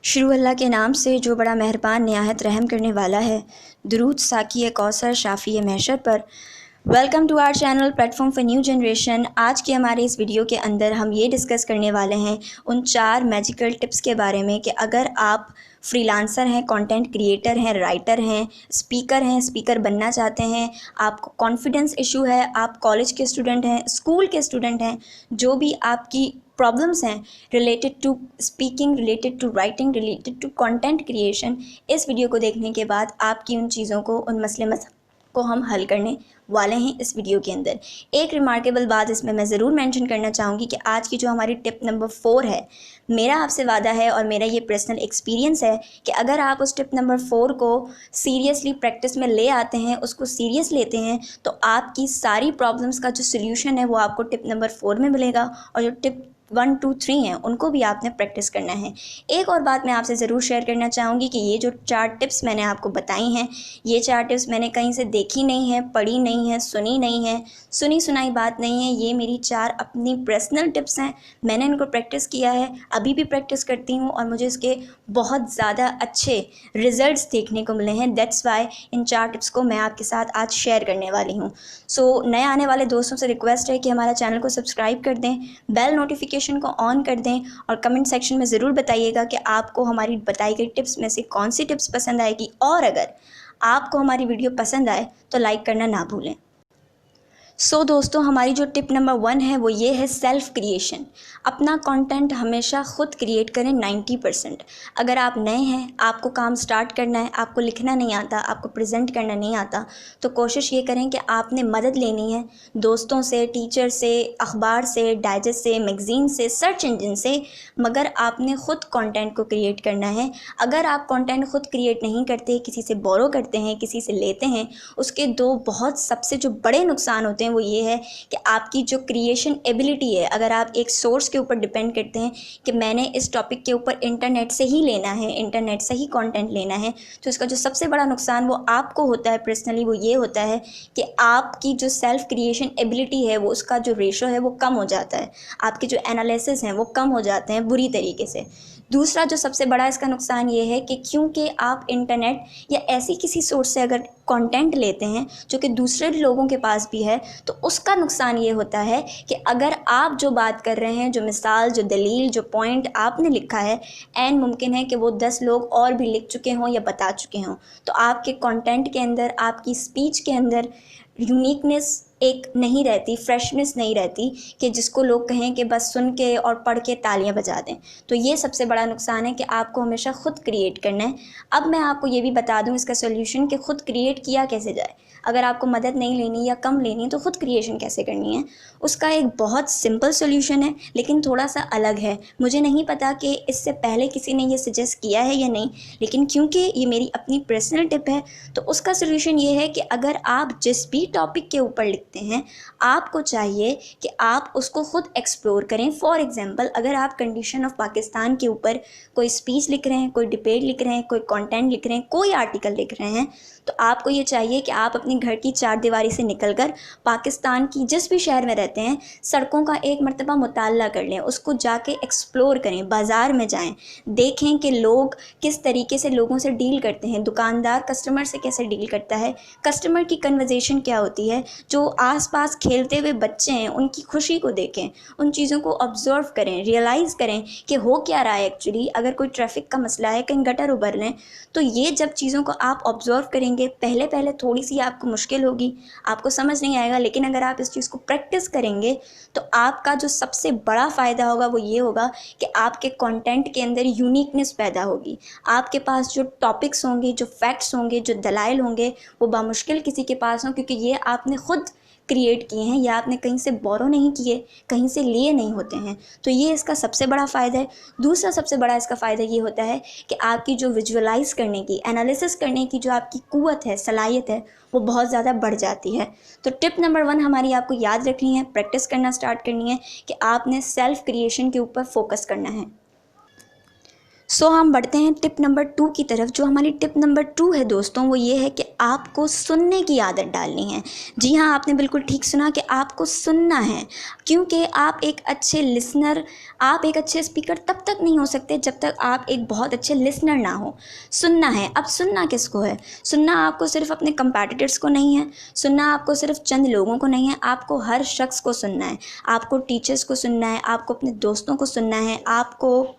शुरू अल्लाह के नाम से जो बड़ा मेहरबान निहायत रहम करने वाला है। दुरूद साकी कौसर शाफ़ी महशर पर। Welcome to our channel platform for new generation. आज के हमारे इस वीडियो के अंदर हम ये डिस्कस करने वाले हैं उन 4 मैजिकल टिप्स के बारे में कि अगर आप फ्रीलांसर हैं, कंटेंट क्रिएटर हैं, राइटर हैं, स्पीकर बनना चाहते हैं, आपको कॉन्फिडेंस इशू है, आप कॉलेज के स्टूडेंट हैं, स्कूल के स्टूडेंट हैं, जो भी आपकी प्रॉब्लम्स हैं related to speaking, related to writing, related to content creation, इस वीडियो को देखने के बाद आपकी उन चीज़ों को, उन मसले को हम हल करने वाले हैं इस वीडियो के अंदर। एक रिमार्केबल बात इसमें मैं ज़रूर मेंशन करना चाहूँगी कि आज की जो हमारी टिप नंबर 4 है, मेरा आपसे वादा है और मेरा ये पर्सनल एक्सपीरियंस है कि अगर आप उस टिप नंबर 4 को सीरियसली प्रैक्टिस में ले आते हैं, उसको सीरियस लेते हैं, तो आपकी सारी प्रॉब्लम्स का जो सोल्यूशन है वो आपको टिप नंबर 4 में मिलेगा। और जो टिप 1, 2, 3 हैं उनको भी आपने प्रैक्टिस करना है। एक और बात मैं आपसे ज़रूर शेयर करना चाहूँगी कि ये जो 4 टिप्स मैंने आपको बताई हैं, ये 4 टिप्स मैंने कहीं से देखी नहीं है, पढ़ी नहीं है, सुनी नहीं है, सुनी सुनाई बात नहीं है। ये मेरी 4 अपनी पर्सनल टिप्स हैं। मैंने इनको प्रैक्टिस किया है, अभी भी प्रैक्टिस करती हूँ और मुझे इसके बहुत ज़्यादा अच्छे रिजल्ट्स देखने को मिले हैं। दैट्स वाई इन 4 टिप्स को मैं आपके साथ आज शेयर करने वाली हूँ। सो नए आने वाले दोस्तों से रिक्वेस्ट है कि हमारा चैनल को सब्सक्राइब कर दें, बेल नोटिफिकेशन को ऑन कर दें और कमेंट सेक्शन में ज़रूर बताइएगा कि आपको हमारी बताई गई टिप्स में से कौन सी टिप्स पसंद आएगी। और अगर आपको हमारी वीडियो पसंद आए तो लाइक करना ना भूलें। दोस्तों, हमारी जो टिप नंबर 1 है वो ये है सेल्फ़ क्रिएशन। अपना कंटेंट हमेशा ख़ुद क्रिएट करें 90%। अगर आप नए हैं, आपको काम स्टार्ट करना है, आपको लिखना नहीं आता, आपको प्रेजेंट करना नहीं आता, तो कोशिश ये करें कि आपने मदद लेनी है दोस्तों से, टीचर से, अखबार से, डाइजेस्ट से, मैगज़ीन से, सर्च इंजन से, मगर आपने ख़ुद कंटेंट को क्रिएट करना है। अगर आप कंटेंट ख़ुद क्रिएट नहीं करते, किसी से बोरो करते हैं, किसी से लेते हैं, उसके 2 बहुत सबसे जो बड़े नुकसान होते हैं वो ये है कि आपकी जो क्रिएशन एबिलिटी है, अगर आप एक सोर्स के ऊपर डिपेंड करते हैं कि मैंने इस टॉपिक के ऊपर इंटरनेट से ही लेना है, इंटरनेट से ही कंटेंट लेना है, तो इसका जो सबसे बड़ा नुकसान वो आपको होता है पर्सनली, वो ये होता है कि आपकी जो सेल्फ क्रिएशन एबिलिटी है वो उसका जो रेशो है वो कम हो जाता है, आपके जो एनालिसिस हैं वो कम हो जाते हैं बुरी तरीके से। दूसरा जो सबसे बड़ा इसका नुकसान ये है कि क्योंकि आप इंटरनेट या ऐसी किसी सोर्स से अगर कंटेंट लेते हैं जो कि दूसरे लोगों के पास भी है, तो उसका नुकसान ये होता है कि अगर आप जो बात कर रहे हैं, जो मिसाल, जो दलील, जो पॉइंट आपने लिखा है, एंड मुमकिन है कि वो 10 लोग और भी लिख चुके हों या बता चुके हों, तो आपके कंटेंट के अंदर, आपकी स्पीच के अंदर यूनिकनेस एक नहीं रहती, फ्रेशनेस नहीं रहती कि जिसको लोग कहें कि बस सुन के और पढ़ के तालियां बजा दें। तो ये सबसे बड़ा नुकसान है कि आपको हमेशा ख़ुद क्रिएट करना है। अब मैं आपको ये भी बता दूं इसका सोल्यूशन कि ख़ुद क्रिएट किया कैसे जाए। अगर आपको मदद नहीं लेनी या कम लेनी तो ख़ुद क्रिएशन कैसे करनी है, उसका एक बहुत सिंपल सोल्यूशन है, लेकिन थोड़ा सा अलग है। मुझे नहीं पता कि इससे पहले किसी ने ये सजेस्ट किया है या नहीं, लेकिन क्योंकि ये मेरी अपनी पर्सनल टिप है तो उसका सोल्यूशन ये है कि अगर आप जिस भी टॉपिक के ऊपर लिखते हैं, आपको चाहिए कि आप उसको ख़ुद एक्सप्लोर करें। फॉर एग्जांपल, अगर आप कंडीशन ऑफ पाकिस्तान के ऊपर कोई स्पीच लिख रहे हैं, कोई डिबेट लिख रहे हैं, कोई कंटेंट लिख रहे हैं, कोई आर्टिकल लिख रहे हैं, तो आपको ये चाहिए कि आप अपने घर की 4 दीवारी से निकलकर पाकिस्तान की जिस भी शहर में रहते हैं, सड़कों का एक मरतबा मुताला कर लें, उसको जाके एक्सप्लोर करें, बाज़ार में जाएं, देखें कि लोग किस तरीके से लोगों से डील करते हैं, दुकानदार कस्टमर से कैसे डील करता है, कस्टमर की कन्वर्जेशन क्या होती है, जो आसपास खेलते हुए बच्चे हैं उनकी खुशी को देखें, उन चीज़ों को ऑब्जर्व करें, रियलाइज़ करें कि हो क्या रहा है एक्चुअली। अगर कोई ट्रैफिक का मसला है, कहीं गटर उभर लें, तो ये जब चीज़ों को आप ऑब्जर्व करेंगे, पहले पहले थोड़ी सी आपको मुश्किल होगी, आपको समझ नहीं आएगा, लेकिन अगर आप इस चीज़ को प्रैक्टिस करेंगे तो आपका जो सबसे बड़ा फ़ायदा होगा वो ये होगा कि आपके कंटेंट के अंदर यूनिकनेस पैदा होगी। आपके पास जो टॉपिक्स होंगे, जो फैक्ट्स होंगे, जो दलाइल होंगे, वो बामुश्किल किसी के पास हों, क्योंकि ये आपने ख़ुद क्रिएट किए हैं या आपने कहीं से बोरो नहीं किए, कहीं से लिए नहीं होते हैं। तो ये इसका सबसे बड़ा फ़ायदा है। दूसरा सबसे बड़ा इसका फ़ायदा ये होता है कि आपकी जो विजुअलाइज़ करने की, एनालिसिस करने की जो आपकी क़ुव्वत है, सलाहियत है, वो बहुत ज़्यादा बढ़ जाती है। तो टिप नंबर 1 हमारी आपको याद रखनी है, प्रैक्टिस करना स्टार्ट करनी है कि आपने सेल्फ़ क्रिएशन के ऊपर फोकस करना है। सो हम बढ़ते हैं टिप नंबर 2 की तरफ। जो हमारी टिप नंबर 2 है दोस्तों, वो ये है कि आपको सुनने की आदत डालनी है। जी हाँ, आपने बिल्कुल ठीक सुना कि आपको सुनना है, क्योंकि आप एक अच्छे लिसनर, आप एक अच्छे स्पीकर तब तक नहीं हो सकते जब तक आप एक बहुत अच्छे लिसनर ना हो। सुनना है। अब सुनना किसको है? सुनना आपको सिर्फ अपने कंपैटिटर्स को नहीं है, सुनना आपको सिर्फ चंद लोगों को नहीं है, आपको हर शख्स को सुनना है। आपको टीचर्स को सुनना है, आपको अपने दोस्तों को सुनना है, आपको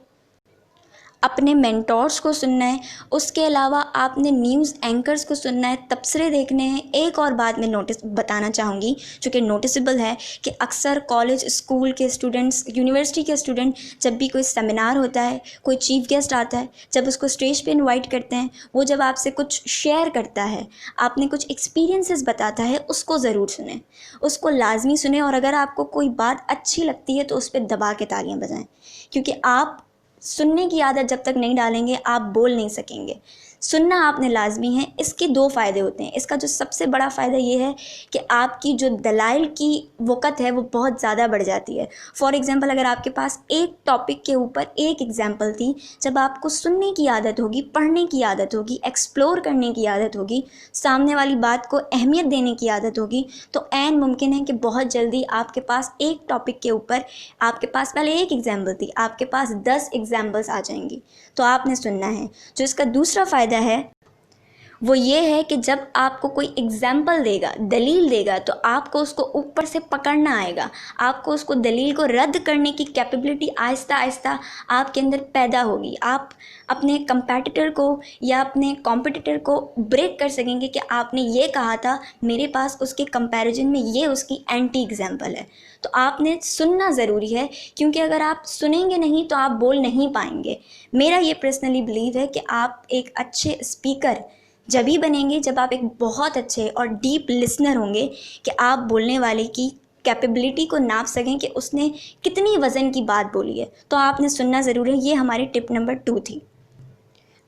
अपने मेंटोर्स को सुनना है। उसके अलावा आपने न्यूज़ एंकर्स को सुनना है, तबसरे देखने हैं। एक और बात मैं बताना चाहूँगी जो कि नोटिसेबल है कि अक्सर कॉलेज स्कूल के स्टूडेंट्स, यूनिवर्सिटी के स्टूडेंट, जब भी कोई सेमिनार होता है, कोई चीफ गेस्ट आता है, जब उसको स्टेज पे इनवाइट करते हैं, वो जब आपसे कुछ शेयर करता है, आपने कुछ एक्सपीरियंसेस बताता है, उसको ज़रूर सुने, उसको लाजमी सुने। और अगर आपको कोई बात अच्छी लगती है तो उस पर दबा के तालियां बजाएं, क्योंकि आप सुनने की आदत जब तक नहीं डालेंगे आप बोल नहीं सकेंगे। सुनना आपने लाजमी है। इसके 2 फ़ायदे होते हैं। इसका जो सबसे बड़ा फ़ायदा ये है कि आपकी जो दलाइल की वक़्त है वो बहुत ज़्यादा बढ़ जाती है। फॉर एग्ज़ाम्पल, अगर आपके पास एक टॉपिक के ऊपर एक एग्ज़ाम्पल थी, जब आपको सुनने की आदत होगी, पढ़ने की आदत होगी, एक्सप्लोर करने की आदत होगी, सामने वाली बात को अहमियत देने की आदत होगी, तो ऐन मुमकिन है कि बहुत जल्दी आपके पास एक टॉपिक के ऊपर, आपके पास पहले एक एग्ज़ाम्पल थी, आपके पास 10 एग्ज़ाम्पल्स आ जाएंगी। तो आपने सुनना है। जो इसका दूसरा फ़ायदा है वो ये है कि जब आपको कोई एग्जाम्पल देगा, दलील देगा, तो आपको उसको ऊपर से पकड़ना आएगा। आपको उसको दलील को रद्द करने की कैपेबिलिटी आहिस्ता आहिस्ता आपके अंदर पैदा होगी। आप अपने कंपैटिटर को या अपने कॉम्पिटिटर को ब्रेक कर सकेंगे कि आपने ये कहा था, मेरे पास उसके कंपैरिजन में ये उसकी एंटी एग्जाम्पल है। तो आपने सुनना ज़रूरी है, क्योंकि अगर आप सुनेंगे नहीं तो आप बोल नहीं पाएंगे। मेरा ये पर्सनली बिलीव है कि आप एक अच्छे स्पीकर जब ही बनेंगे जब आप एक बहुत अच्छे और डीप लिसनर होंगे, कि आप बोलने वाले की कैपेबिलिटी को नाप सकें कि उसने कितनी वज़न की बात बोली है। तो आपने सुनना ज़रूरी है। ये हमारी टिप नंबर 2 थी।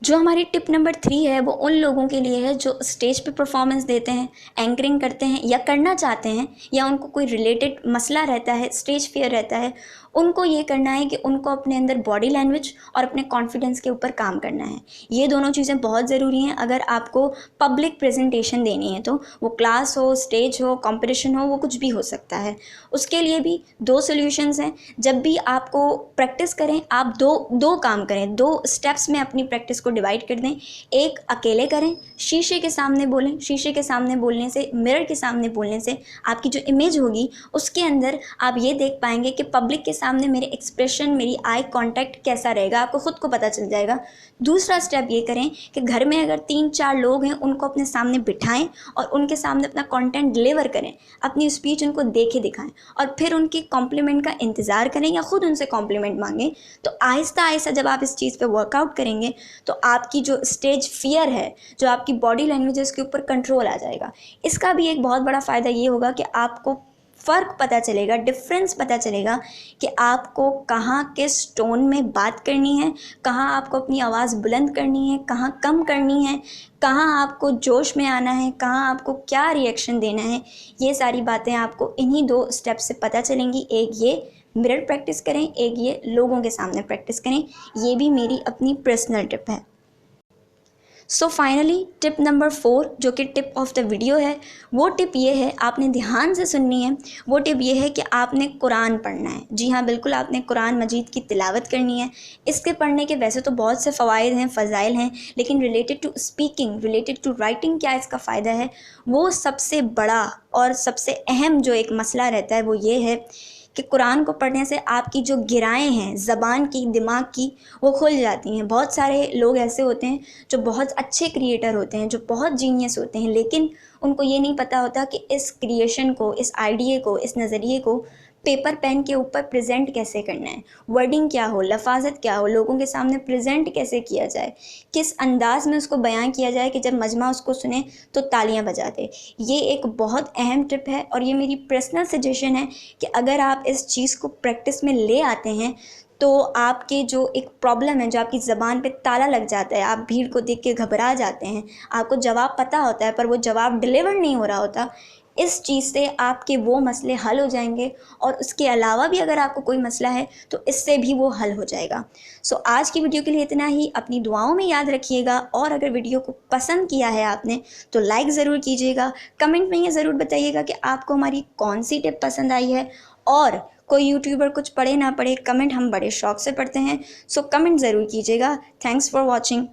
जो हमारी टिप नंबर 3 है वो उन लोगों के लिए है जो स्टेज पे परफॉर्मेंस देते हैं, एंकरिंग करते हैं या करना चाहते हैं, या उनको कोई रिलेटेड मसला रहता है, स्टेज फियर रहता है। उनको ये करना है कि उनको अपने अंदर बॉडी लैंग्वेज और अपने कॉन्फिडेंस के ऊपर काम करना है। ये दोनों चीज़ें बहुत ज़रूरी हैं अगर आपको पब्लिक प्रेजेंटेशन देनी है। तो वो क्लास हो, स्टेज हो, कॉम्पिटिशन हो, वो कुछ भी हो सकता है। उसके लिए भी 2 सॉल्यूशंस हैं। जब भी आपको प्रैक्टिस करें, आप दो काम करें, 2 स्टेप्स में अपनी प्रैक्टिस को डिवाइड कर दें। एक अकेले करें, शीशे के सामने बोलें। शीशे के सामने बोलने से, मिरर के सामने बोलने से आपकी जो इमेज होगी उसके अंदर आप ये देख पाएंगे कि पब्लिक के सामने मेरे एक्सप्रेशन, मेरी आई कांटेक्ट कैसा रहेगा, आपको खुद को पता चल जाएगा। दूसरा स्टेप ये करें कि घर में अगर 3-4 लोग हैं उनको अपने सामने बिठाएं और उनके सामने अपना कंटेंट डिलीवर करें, अपनी स्पीच उनको देखे दिखाएं और फिर उनकी कॉम्प्लीमेंट का इंतज़ार करें या खुद उनसे कॉम्प्लीमेंट मांगें। तो आहिस्ता आहिस्ता जब आप इस चीज़ पे वर्कआउट करेंगे तो आपकी जो स्टेज फियर है, जो आपकी बॉडी लैंग्वेज है, उसके ऊपर कंट्रोल आ जाएगा। इसका भी एक बहुत बड़ा फ़ायदा ये होगा कि आपको फ़र्क पता चलेगा, डिफरेंस पता चलेगा कि आपको कहाँ किस टोन में बात करनी है, कहाँ आपको अपनी आवाज़ बुलंद करनी है, कहाँ कम करनी है, कहाँ आपको जोश में आना है, कहाँ आपको क्या रिएक्शन देना है। ये सारी बातें आपको इन्हीं 2 स्टेप से पता चलेंगी। एक ये मिरर प्रैक्टिस करें, एक ये लोगों के सामने प्रैक्टिस करें। ये भी मेरी अपनी पर्सनल टिप है। सो फाइनली टिप नंबर 4 जो कि टिप ऑफ द वीडियो है, वो टिप ये है, आपने ध्यान से सुननी है। वो टिप ये है कि आपने कुरान पढ़ना है। जी हाँ, बिल्कुल, आपने कुरान मजीद की तिलावत करनी है। इसके पढ़ने के वैसे तो बहुत से फ़वाइद हैं, फ़ज़ाइल हैं, लेकिन related to speaking, related to writing क्या इसका फ़ायदा है, वो सबसे बड़ा और सबसे अहम जो एक मसला रहता है वो ये है कि कुरान को पढ़ने से आपकी जो गिराएँ हैं ज़बान की, दिमाग की, वो खुल जाती हैं। बहुत सारे लोग ऐसे होते हैं जो बहुत अच्छे क्रिएटर होते हैं, जो बहुत जीनियस होते हैं, लेकिन उनको ये नहीं पता होता कि इस क्रिएशन को, इस आइडिया को, इस नज़रिए को पेपर पेन के ऊपर प्रेजेंट कैसे करना है, वर्डिंग क्या हो, लफाजत क्या हो, लोगों के सामने प्रेजेंट कैसे किया जाए, किस अंदाज में उसको बयां किया जाए कि जब मजमा उसको सुने तो तालियां बजा दे। ये एक बहुत अहम टिप है और ये मेरी पर्सनल सजेशन है कि अगर आप इस चीज़ को प्रैक्टिस में ले आते हैं तो आपके जो एक प्रॉब्लम है, जो आपकी ज़बान पे ताला लग जाता है, आप भीड़ को देख के घबरा जाते हैं, आपको जवाब पता होता है पर वो जवाब डिलीवर नहीं हो रहा होता, इस चीज़ से आपके वो मसले हल हो जाएंगे, और उसके अलावा भी अगर आपको कोई मसला है तो इससे भी वो हल हो जाएगा। सो आज की वीडियो के लिए इतना ही। अपनी दुआओं में याद रखिएगा, और अगर वीडियो को पसंद किया है आपने तो लाइक ज़रूर कीजिएगा। कमेंट में ये ज़रूर बताइएगा कि आपको हमारी कौन सी टिप पसंद आई है, और कोई यूट्यूबर कुछ पढ़े ना पढ़े, कमेंट हम बड़े शौक से पढ़ते हैं। सो कमेंट ज़रूर कीजिएगा। Thanks for watching.